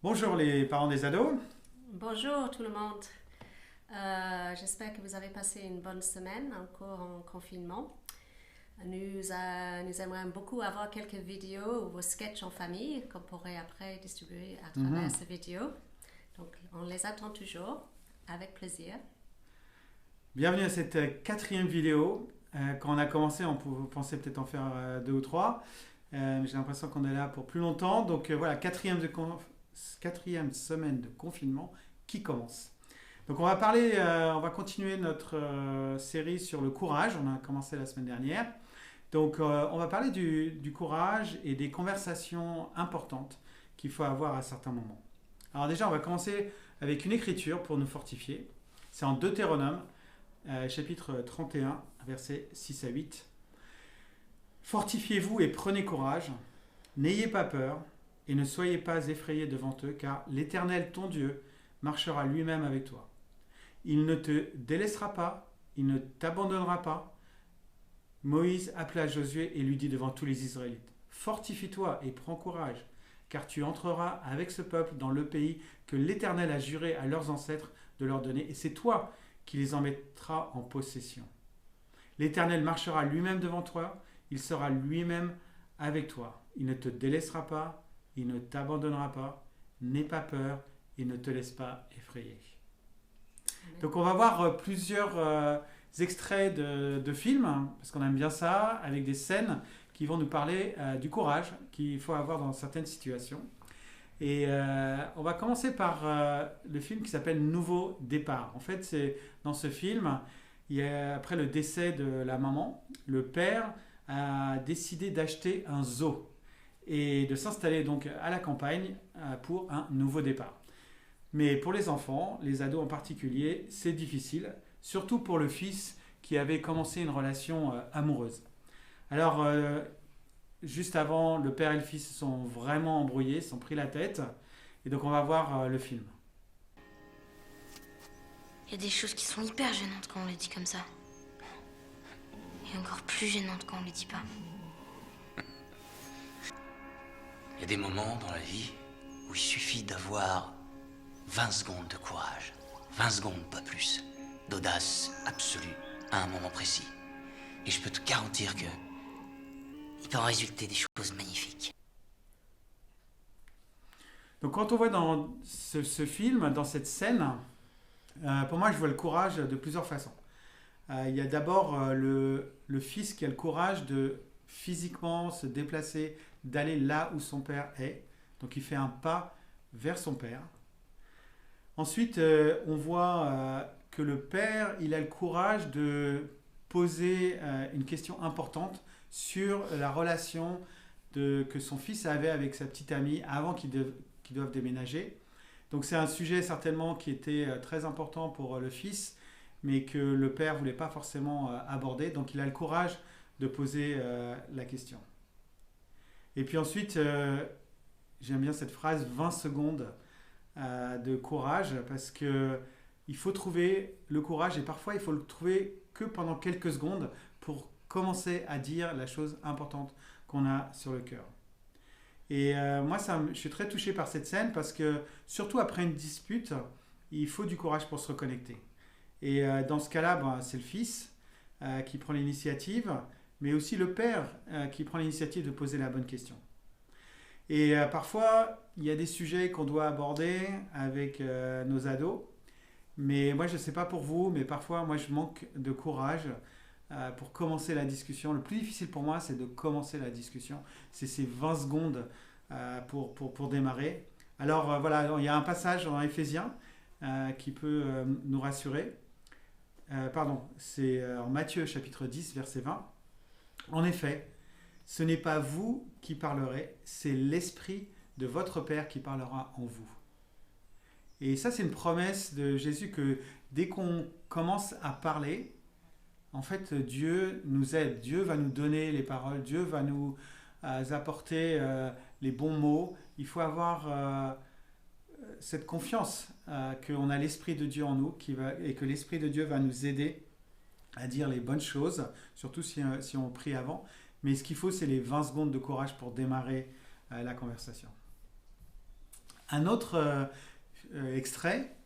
Bonjour les parents des ados. Bonjour tout le monde. J'espère que vous avez passé une bonne semaine encore en confinement. Nous aimerions beaucoup avoir quelques vidéos ou vos sketchs en famille qu'on pourrait après distribuer à travers Mhm. ces vidéos. Donc on les attend toujours avec plaisir. Bienvenue à cette quatrième vidéo. Quand on a commencé, pensait peut-être en faire deux ou trois. J'ai l'impression qu'on est là pour plus longtemps. Donc voilà, quatrième semaine de confinement qui commence. Donc on va continuer notre série sur le courage. On a commencé la semaine dernière. Donc on va parler du courage et des conversations importantes qu'il faut avoir à certains moments. Alors déjà, on va commencer avec une écriture pour nous fortifier. C'est en Deutéronome, chapitre 31, versets 6 à 8. Fortifiez-vous et prenez courage, n'ayez pas peur et ne soyez pas effrayés devant eux, car l'Éternel, ton Dieu, marchera lui-même avec toi. Il ne te délaissera pas, il ne t'abandonnera pas. Moïse appela Josué et lui dit devant tous les Israélites, fortifie-toi et prends courage, car tu entreras avec ce peuple dans le pays que l'Éternel a juré à leurs ancêtres de leur donner, et c'est toi qui les en mettras en possession. L'Éternel marchera lui-même devant toi, il sera lui-même avec toi. Il ne te délaissera pas, il ne t'abandonnera pas, n'aie pas peur et ne te laisse pas effrayer. Amen. Donc on va voir plusieurs extraits de films, hein, parce qu'on aime bien ça, avec des scènes qui vont nous parler du courage qu'il faut avoir dans certaines situations. Et on va commencer par le film qui s'appelle Nouveau départ. En fait, c'est dans ce film, après le décès de la maman, le père a décidé d'acheter un zoo et de s'installer donc à la campagne pour un nouveau départ. Mais pour les enfants, les ados en particulier, c'est difficile, surtout pour le fils qui avait commencé une relation amoureuse. Alors, juste avant, le père et le fils se sont vraiment embrouillés, se sont pris la tête. Et donc on va voir le film. Il y a des choses qui sont hyper gênantes quand on les dit comme ça. Et encore plus gênantes quand on les dit pas. Il y a des moments dans la vie où il suffit d'avoir 20 secondes de courage. 20 secondes, pas plus. D'audace absolue à un moment précis. Et je peux te garantir que il peut en résulter des choses magnifiques. Donc quand on voit dans ce film, dans cette scène, pour moi je vois le courage de plusieurs façons. Il y a d'abord le fils qui a le courage de physiquement se déplacer, d'aller là où son père est. Donc il fait un pas vers son père. Ensuite, on voit que le père, il a le courage de poser une question importante sur la relation que son fils avait avec sa petite amie avant qu'ils doivent déménager. Donc c'est un sujet certainement qui était très important pour le fils, mais que le père ne voulait pas forcément aborder. Donc il a le courage de poser la question. Et puis ensuite, j'aime bien cette phrase 20 secondes de courage parce que il faut trouver le courage et parfois il faut le trouver que pendant quelques secondes pour commencer à dire la chose importante qu'on a sur le cœur. Et moi, je suis très touché par cette scène parce que surtout après une dispute, il faut du courage pour se reconnecter. Et dans ce cas-là, ben, c'est le fils qui prend l'initiative, mais aussi le père qui prend l'initiative de poser la bonne question. Et parfois, il y a des sujets qu'on doit aborder avec nos ados. Mais moi, je ne sais pas pour vous, mais parfois, moi, je manque de courage pour commencer la discussion. Le plus difficile pour moi, c'est de commencer la discussion. C'est ces 20 secondes pour démarrer. Alors voilà, il y a un passage en Éphésiens qui peut nous rassurer. Pardon, c'est en Matthieu chapitre 10, verset 20. En effet, ce n'est pas vous qui parlerez, c'est l'Esprit de votre Père qui parlera en vous. Et ça, c'est une promesse de Jésus que dès qu'on commence à parler, en fait, Dieu nous aide. Dieu va nous donner les paroles. Dieu va nous apporter les bons mots. Il faut avoir cette confiance qu'on a l'Esprit de Dieu en nous et que l'Esprit de Dieu va nous aider à dire les bonnes choses, surtout si on prie avant. Mais ce qu'il faut, c'est les 20 secondes de courage pour démarrer la conversation. Un autre extrait,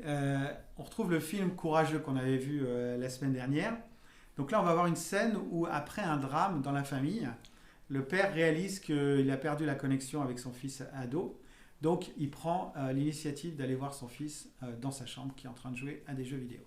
on retrouve le film Courageux qu'on avait vu la semaine dernière. Donc là, on va avoir une scène où, après un drame dans la famille, le père réalise qu'il a perdu la connexion avec son fils ado. Donc, il prend l'initiative d'aller voir son fils dans sa chambre qui est en train de jouer à des jeux vidéo.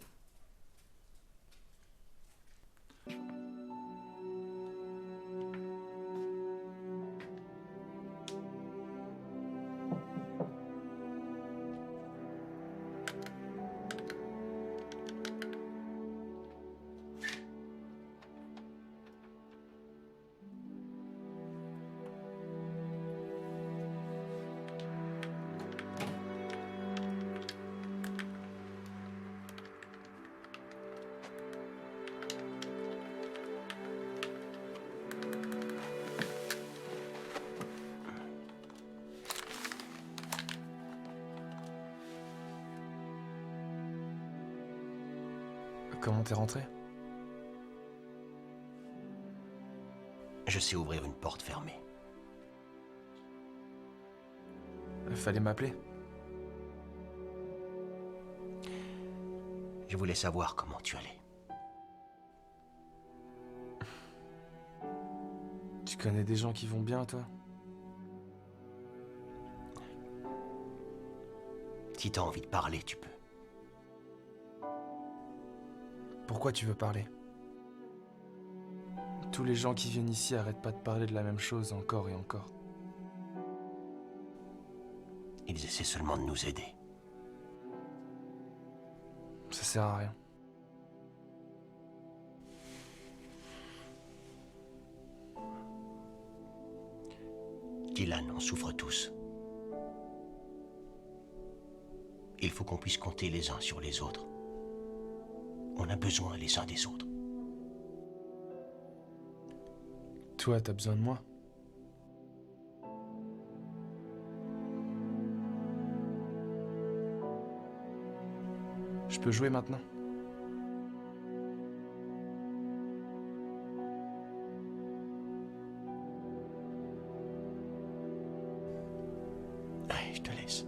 Comment t'es rentré? Je sais ouvrir une porte fermée. Fallait m'appeler. Je voulais savoir comment tu allais. Tu connais des gens qui vont bien, toi? Si t'as envie de parler, tu peux. Pourquoi tu veux parler? Tous les gens qui viennent ici arrêtent pas de parler de la même chose encore et encore. Ils essaient seulement de nous aider. Ça sert à rien. Dylan, on souffre tous. Il faut qu'on puisse compter les uns sur les autres. On a besoin les uns des autres. Toi, t'as besoin de moi? Je peux jouer maintenant? Allez, je te laisse.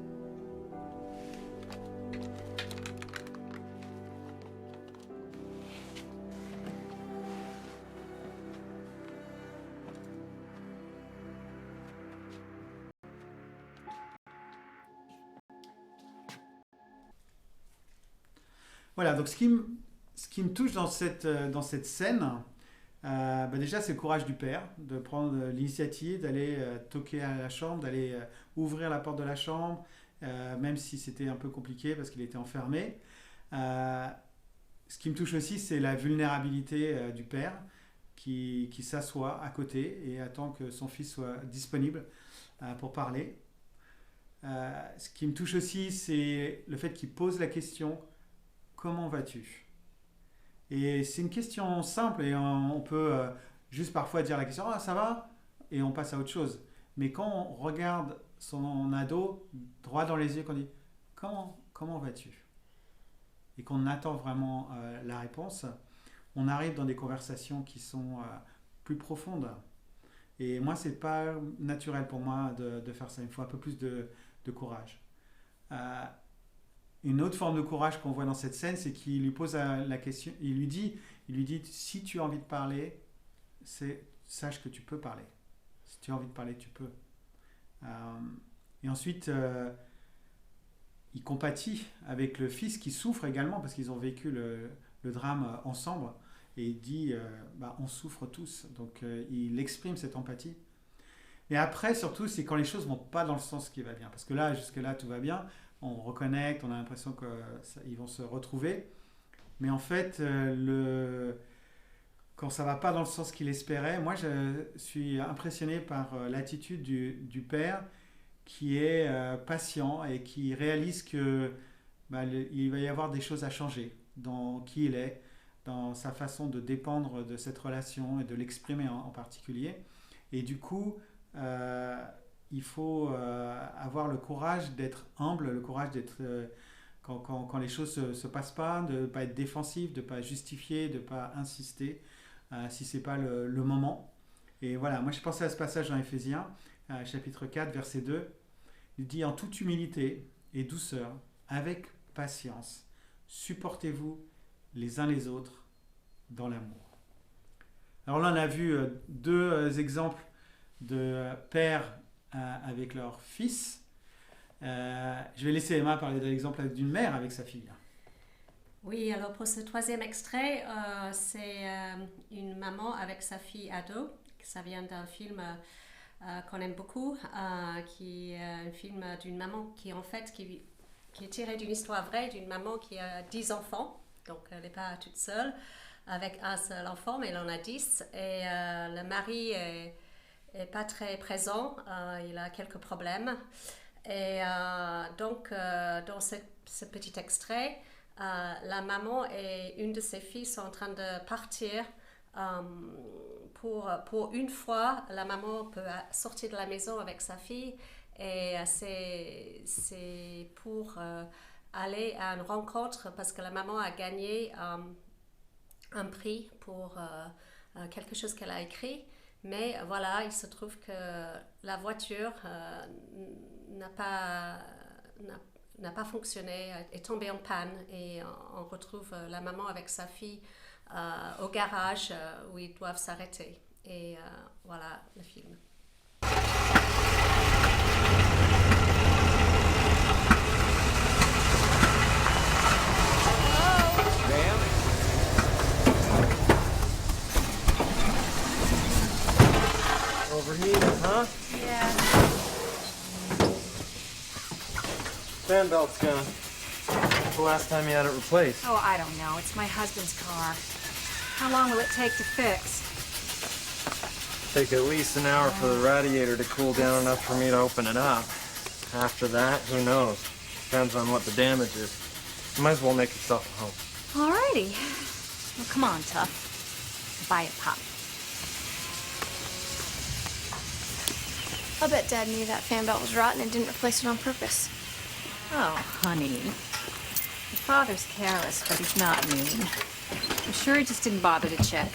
Voilà, donc ce qui me touche dans cette scène, déjà c'est le courage du père de prendre l'initiative, d'aller toquer à la chambre, d'aller ouvrir la porte de la chambre, même si c'était un peu compliqué parce qu'il était enfermé. Ce qui me touche aussi, c'est la vulnérabilité du père qui s'assoit à côté et attend que son fils soit disponible pour parler. Ce qui me touche aussi, c'est le fait qu'il pose la question: comment vas-tu? Et c'est une question simple et on peut juste parfois dire la question: ah, ça va? Et on passe à autre chose. Mais quand on regarde son ado droit dans les yeux, qu'on dit comment vas-tu? Et qu'on attend vraiment la réponse, on arrive dans des conversations qui sont plus profondes. Et moi, c'est pas naturel pour moi de faire ça. Il me faut un peu plus de courage. Une autre forme de courage qu'on voit dans cette scène, c'est qu'il lui pose la question, il lui dit, si tu as envie de parler, sache que tu peux parler. Si tu as envie de parler, tu peux. Et ensuite, il compatit avec le fils qui souffre également parce qu'ils ont vécu le drame ensemble. Et il dit, on souffre tous. Donc il exprime cette empathie. Et après, surtout, c'est quand les choses vont pas dans le sens qui va bien. Parce que là, jusque-là, tout va bien. On reconnecte, on a l'impression qu'ils vont se retrouver. Mais en fait, quand ça va pas dans le sens qu'il espérait, moi, je suis impressionné par l'attitude du père qui est patient et qui réalise que il va y avoir des choses à changer dans qui il est, dans sa façon de dépendre de cette relation et de l'exprimer en particulier. Et du coup, il faut avoir le courage d'être humble, le courage d'être, quand les choses ne se passent pas, de ne pas être défensif, de ne pas justifier, de ne pas insister si ce n'est pas le moment. Et voilà, moi je pensais à ce passage dans Éphésiens, chapitre 4, verset 2, Il dit en toute humilité et douceur, avec patience, supportez-vous les uns les autres dans l'amour. Alors là, on a vu deux exemples de pères avec leur fils. Je vais laisser Emma parler de l'exemple d'une mère avec sa fille. Oui, alors pour ce troisième extrait, c'est une maman avec sa fille ado. Ça vient d'un film qu'on aime beaucoup, qui est un film d'une maman qui est tiré d'une histoire vraie, d'une maman qui a 10 enfants. Donc elle n'est pas toute seule avec un seul enfant, mais elle en a 10. Et le mari est pas très présent, il a quelques problèmes. Et donc dans ce petit extrait, la maman et une de ses filles sont en train de partir. Pour une fois, la maman peut sortir de la maison avec sa fille et c'est pour aller à une rencontre parce que la maman a gagné un prix pour quelque chose qu'elle a écrit. Mais voilà, il se trouve que la voiture n'a pas fonctionné, est tombée en panne et on retrouve la maman avec sa fille au garage où ils doivent s'arrêter. Et voilà le film. Overheated, huh? Yeah. Fan belt's gone. When's the last time you had it replaced? Oh, I don't know. It's my husband's car. How long will it take to fix? Take at least an hour for the radiator to cool down enough for me to open it up. After that, who knows? Depends on what the damage is. You might as well make yourself at home. Alrighty. Well, come on, Tough. Buy a pop. I'll bet Dad knew that fan belt was rotten and didn't replace it on purpose. Oh, honey. Your father's careless, but he's not mean. I'm sure he just didn't bother to check.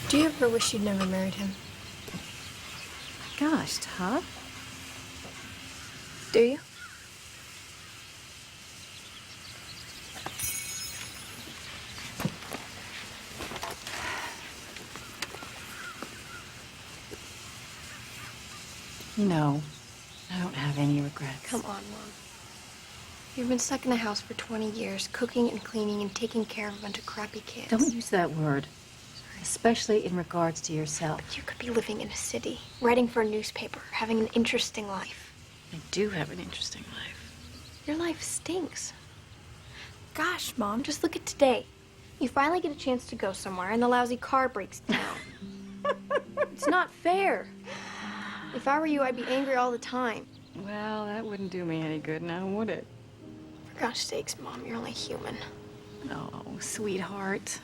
Do you ever wish you'd never married him? Gosh, Tough. Do you? You know, I don't have any regrets. Come on, Mom. You've been stuck in the house for 20 years, cooking and cleaning and taking care of a bunch of crappy kids. Don't use that word. Especially in regards to yourself. You could be living in a city, writing for a newspaper, having an interesting life. I do have an interesting life. Your life stinks. Gosh, Mom, just look at today. You finally get a chance to go somewhere and the lousy car breaks down. It's not fair. If I were you, I'd be angry all the time. Well, that wouldn't do me any good now, would it? For gosh sakes, Mom, you're only human. Oh, sweetheart.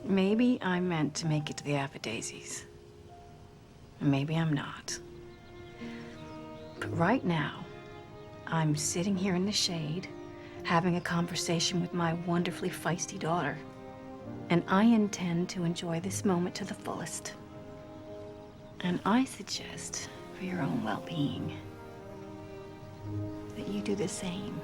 Maybe I'm meant to make it to the Affadaisies. Maybe I'm not. But right now, I'm sitting here in the shade, having a conversation with my wonderfully feisty daughter. And I intend to enjoy this moment to the fullest. And I suggest, for your own well-being, that you do the same.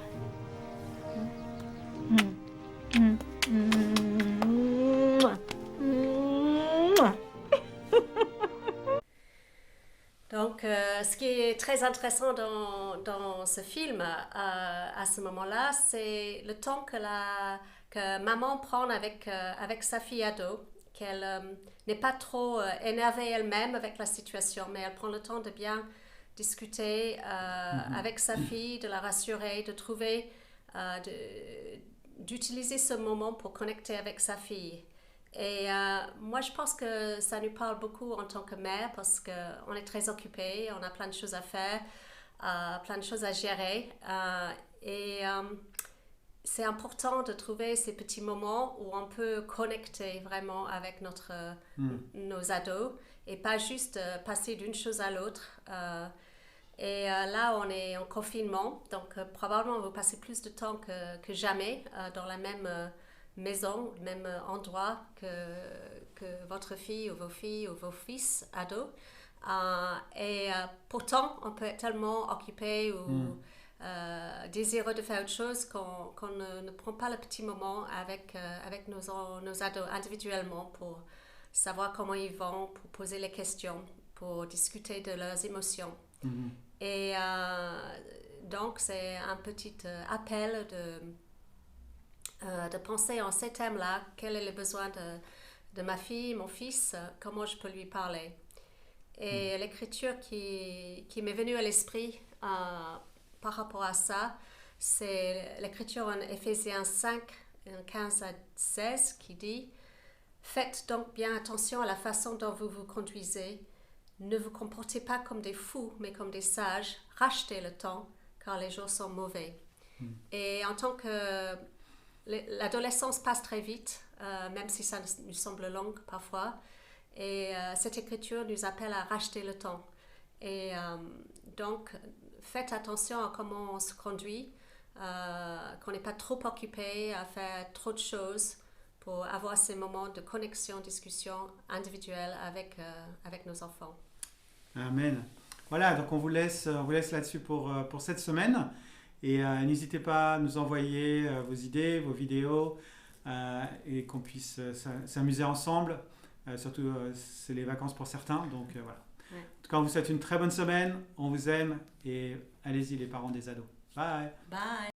Donc, ce qui est très intéressant dans ce film à ce moment-là, c'est le temps que maman prend avec sa fille ado, qu'elle n'est pas trop énervée elle-même avec la situation, mais elle prend le temps de bien discuter avec sa fille, de la rassurer, de trouver, d'utiliser ce moment pour connecter avec sa fille. Et moi, je pense que ça nous parle beaucoup en tant que mère parce qu'on est très occupés, on a plein de choses à faire, plein de choses à gérer. C'est important de trouver ces petits moments où on peut connecter vraiment avec nos ados et pas juste passer d'une chose à l'autre. Là, on est en confinement, donc probablement vous passez plus de temps que jamais dans la même maison, le même endroit que votre fille ou vos fils ados. Et pourtant, on peut être tellement occupé ou désireux de faire autre chose qu'on ne prend pas le petit moment avec nos ados individuellement pour savoir comment ils vont, pour poser les questions, pour discuter de leurs émotions. Et donc, c'est un petit appel de penser en ces thèmes-là. Quel est le besoin de ma fille, mon fils, comment je peux lui parler. Et l'écriture qui m'est venue à l'esprit par rapport à ça, c'est l'écriture en Éphésiens 5, 15 à 16, qui dit « Faites donc bien attention à la façon dont vous vous conduisez. Ne vous comportez pas comme des fous, mais comme des sages. Rachetez le temps, car les jours sont mauvais. » Et en tant que... L'adolescence passe très vite, même si ça nous semble long parfois. Et cette écriture nous appelle à racheter le temps. Et donc, faites attention à comment on se conduit, qu'on n'est pas trop occupé à faire trop de choses pour avoir ces moments de connexion, discussion individuelle avec nos enfants. Amen. Voilà, donc on vous laisse là-dessus pour cette semaine. Et n'hésitez pas à nous envoyer vos idées, vos vidéos, et qu'on puisse s'amuser ensemble. Surtout, c'est les vacances pour certains. Donc voilà. Ouais. En tout cas, on vous souhaite une très bonne semaine. On vous aime. Et allez-y, les parents des ados. Bye. Bye.